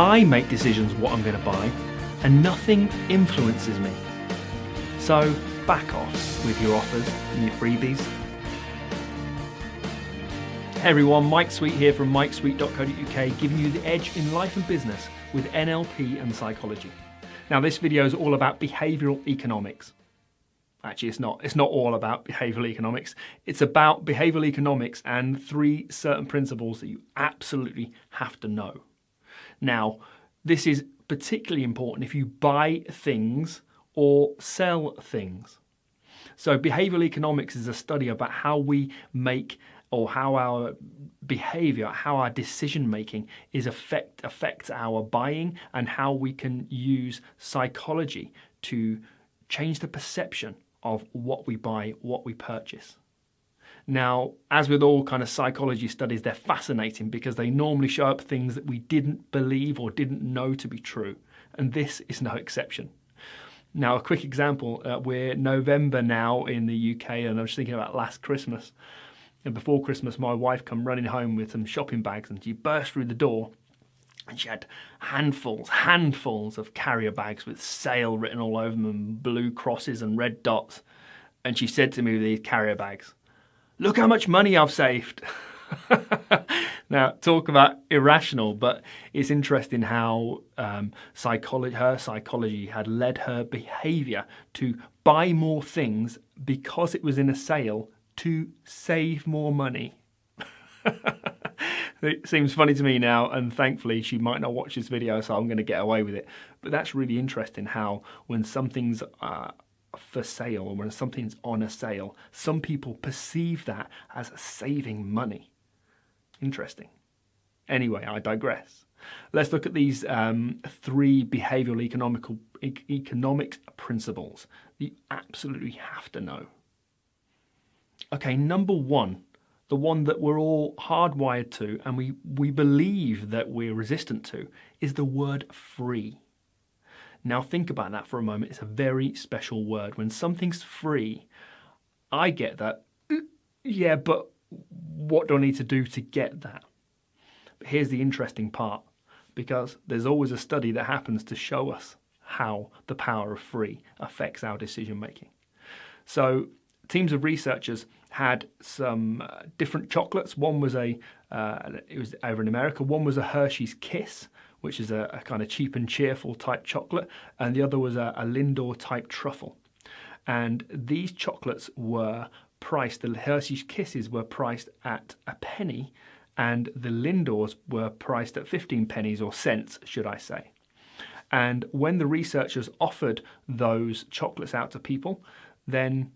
I make decisions what I'm going to buy, and nothing influences me. So back off with your offers and your freebies. Hey everyone, Mike Sweet here from mikesweet.co.uk, giving you the edge in life and business with NLP and psychology. Now this video is all about behavioural economics. Actually, it's not all about behavioural economics. It's about behavioural economics and 3 certain principles that you absolutely have to know. Now, this is particularly important if you buy things or sell things. So behavioural economics is a study about how we make, or how our behaviour, how our decision making affects our buying, and how we can use psychology to change the perception of what we buy, what we purchase. Now, as with all kind of psychology studies, they're fascinating because they normally show up things that we didn't believe or didn't know to be true. And this is no exception. Now, a quick example, we're November now in the UK, and I was thinking about last Christmas. And before Christmas, my wife come running home with some shopping bags, and she burst through the door and she had handfuls of carrier bags with sale written all over them, and blue crosses and red dots. And she said to me with these carrier bags, "Look how much money I've saved." Now, talk about irrational, but it's interesting how her psychology had led her behaviour to buy more things because it was in a sale to save more money. It seems funny to me now, and thankfully she might not watch this video, so I'm going to get away with it. But that's really interesting how when something's for sale, or when something's on a sale, some people perceive that as saving money. Interesting. Anyway, I digress. Let's look at these 3 behavioural economics principles that you absolutely have to know. Okay, number 1, the one that we're all hardwired to and we believe that we're resistant to, is the word free. Now think about that for a moment. It's a very special word. When something's free, I get that. Yeah, but what do I need to do to get that? But here's the interesting part, because there's always a study that happens to show us how the power of free affects our decision making. So teams of researchers had some different chocolates. One was it was over in America. One was a Hershey's Kiss, which is a kind of cheap and cheerful type chocolate, and the other was a Lindor type truffle. And these chocolates were priced, the Hershey's Kisses were priced at a penny, and the Lindors were priced at 15 pennies, or cents, should I say. And when the researchers offered those chocolates out to people, then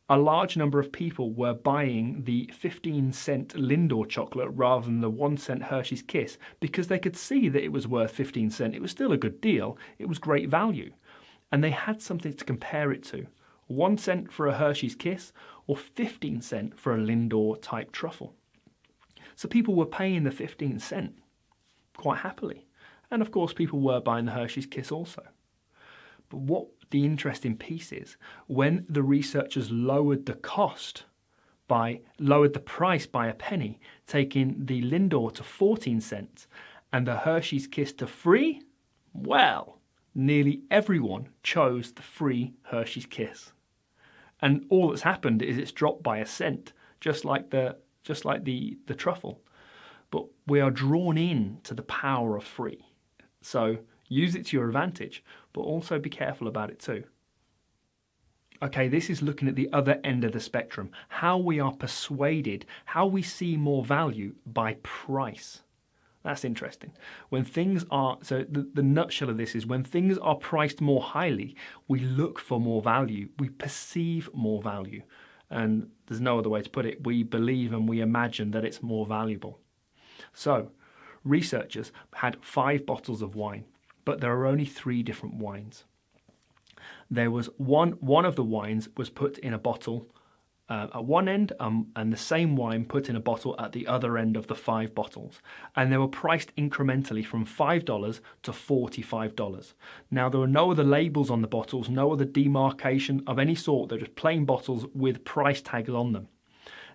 a large number of people were buying the 15-cent Lindor chocolate rather than the 1-cent Hershey's Kiss, because they could see that it was worth 15 cents. It was still a good deal. It was great value. And they had something to compare it to. 1 cent for a Hershey's Kiss, or 15 cents for a Lindor type truffle. So people were paying the 15 cent quite happily. And of course people were buying the Hershey's Kiss also. But what the interesting piece is, when the researchers lowered the price by a penny, taking the Lindor to 14 cents and the Hershey's Kiss to free, well, nearly everyone chose the free Hershey's Kiss. And all that's happened is it's dropped by a cent, just like the truffle. But we are drawn in to the power of free. So use it to your advantage, but also be careful about it too. Okay, this is looking at the other end of the spectrum, how we are persuaded, how we see more value by price. That's interesting. When things are, so the nutshell of this is, when things are priced more highly, we look for more value, we perceive more value. And there's no other way to put it. We believe and we imagine that it's more valuable. So researchers had 5 bottles of wine, but there are only 3 different wines. There was one of the wines was put in a bottle at one end, and the same wine put in a bottle at the other end of the 5 bottles. And they were priced incrementally from $5 to $45. Now, there were no other labels on the bottles, no other demarcation of any sort. They're just plain bottles with price tags on them.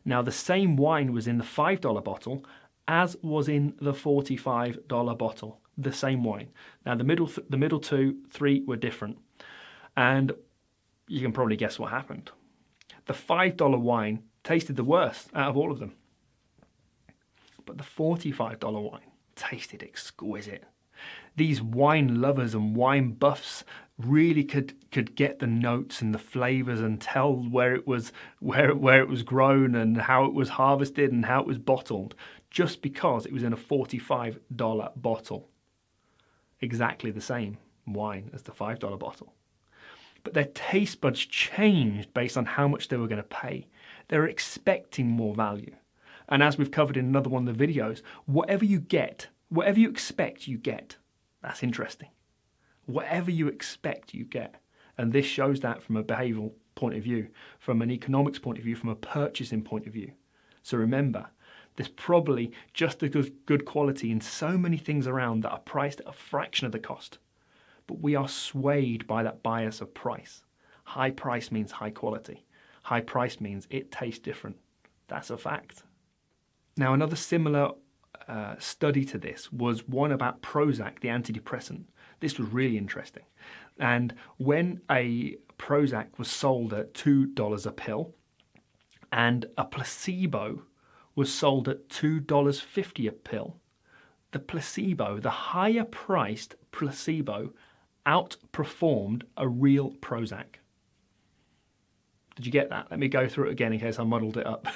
Now, the same wine was in the $5 bottle as was in the $45 bottle. the same wine. Now the middle three were different, and you can probably guess what happened. The $5 wine tasted the worst out of all of them, but the $45 wine tasted exquisite. These wine lovers and wine buffs really could get the notes and the flavors and tell where it was grown and how it was harvested and how it was bottled, just because it was in a $45 bottle. Exactly the same wine as the $5 bottle. But their taste buds changed based on how much they were going to pay. They were expecting more value. And as we've covered in another one of the videos, whatever you expect, you get. That's interesting. Whatever you expect, you get. And this shows that from a behavioural point of view, from an economics point of view, from a purchasing point of view. So remember, there's probably just as good quality in so many things around that are priced at a fraction of the cost. But we are swayed by that bias of price. High price means high quality. High price means it tastes different. That's a fact. Now, another similar study to this was one about Prozac, the antidepressant. This was really interesting. And when a Prozac was sold at $2 a pill and a placebo was sold at $2.50 a pill, the placebo, the higher priced placebo, outperformed a real Prozac. Did you get that? Let me go through it again in case I muddled it up.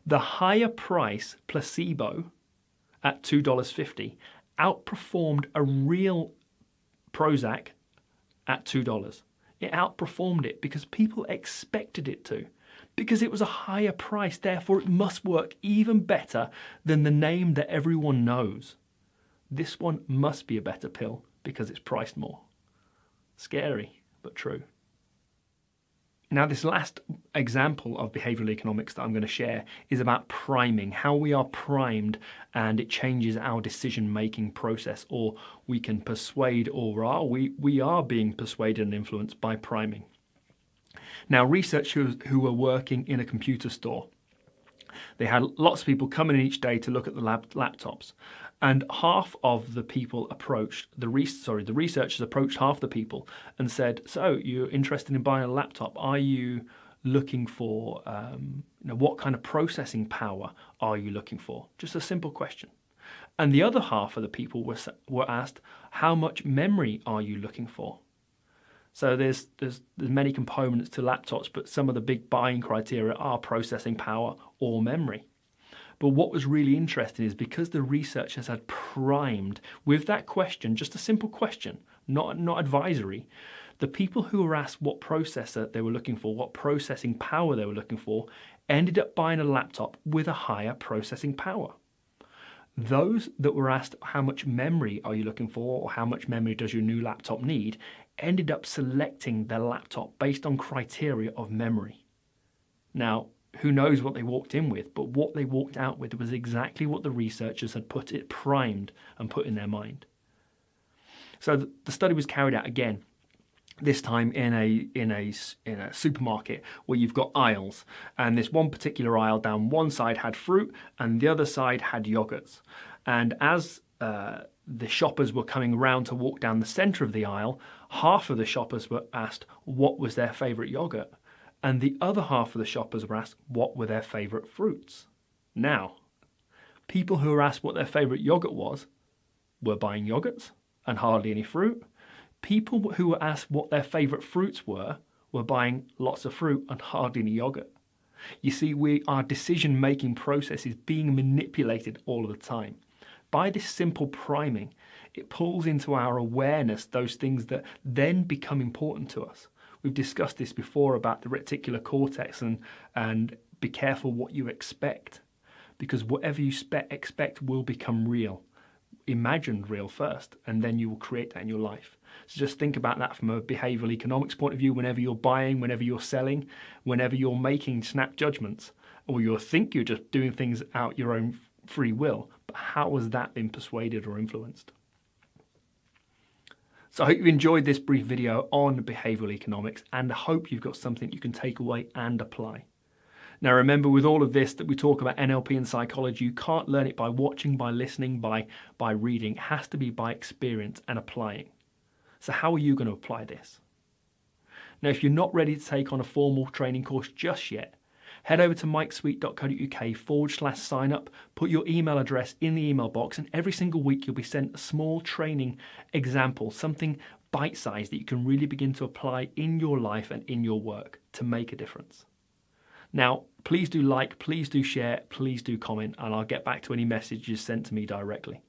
The higher price placebo at $2.50 outperformed a real Prozac at $2. It outperformed it because people expected it to. Because it was a higher price, therefore it must work even better than the name that everyone knows. This one must be a better pill because it's priced more. Scary, but true. Now, this last example of behavioural economics that I'm going to share is about priming, how we are primed and it changes our decision-making process, or we can persuade, or we are being persuaded and influenced by priming. Now, researchers who were working in a computer store, they had lots of people coming in each day to look at the laptops, and half of the people the researchers approached half the people and said, "So, you're interested in buying a laptop? Are you looking for, what kind of processing power are you looking for?" Just a simple question. And the other half of the people were asked, "How much memory are you looking for?" So there's many components to laptops, but some of the big buying criteria are processing power or memory. But what was really interesting is because the researchers had primed with that question, just a simple question, not advisory, the people who were asked what processor they were looking for, what processing power they were looking for, ended up buying a laptop with a higher processing power. Those that were asked how much memory are you looking for, or how much memory does your new laptop need, ended up selecting their laptop based on criteria of memory. Now, who knows what they walked in with, but what they walked out with was exactly what the researchers had primed and put in their mind. So the study was carried out again, this time in a supermarket where you've got aisles, and this one particular aisle down one side had fruit and the other side had yogurts. And as the shoppers were coming around to walk down the centre of the aisle, half of the shoppers were asked what was their favourite yogurt, and the other half of the shoppers were asked what were their favourite fruits. Now, people who were asked what their favourite yogurt was were buying yogurts and hardly any fruit. People who were asked what their favourite fruits were buying lots of fruit and hardly any yogurt. You see, our decision-making process is being manipulated all of the time. By this simple priming, it pulls into our awareness those things that then become important to us. We've discussed this before about the reticular cortex and be careful what you expect, because whatever you expect will become real. Imagine real first, and then you will create that in your life. So just think about that from a behavioural economics point of view. Whenever you're buying, whenever you're selling, whenever you're making snap judgments, or you think you're just doing things out your own free will, but how has that been persuaded or influenced? So I hope you've enjoyed this brief video on behavioural economics, and I hope you've got something you can take away and apply. Now remember, with all of this that we talk about NLP and psychology, you can't learn it by watching, by listening, by reading. It has to be by experience and applying. So how are you going to apply this? Now, if you're not ready to take on a formal training course just yet, head over to mikesweet.co.uk/sign up, put your email address in the email box, and every single week you'll be sent a small training example, something bite-sized that you can really begin to apply in your life and in your work to make a difference. Now, please do like, please do share, please do comment, and I'll get back to any messages sent to me directly.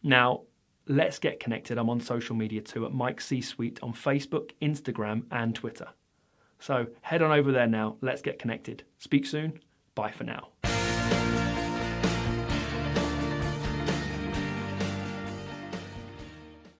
Now, let's get connected. I'm on social media too at Mike C. Sweet on Facebook, Instagram, and Twitter. So head on over there now. Let's get connected. Speak soon. Bye for now.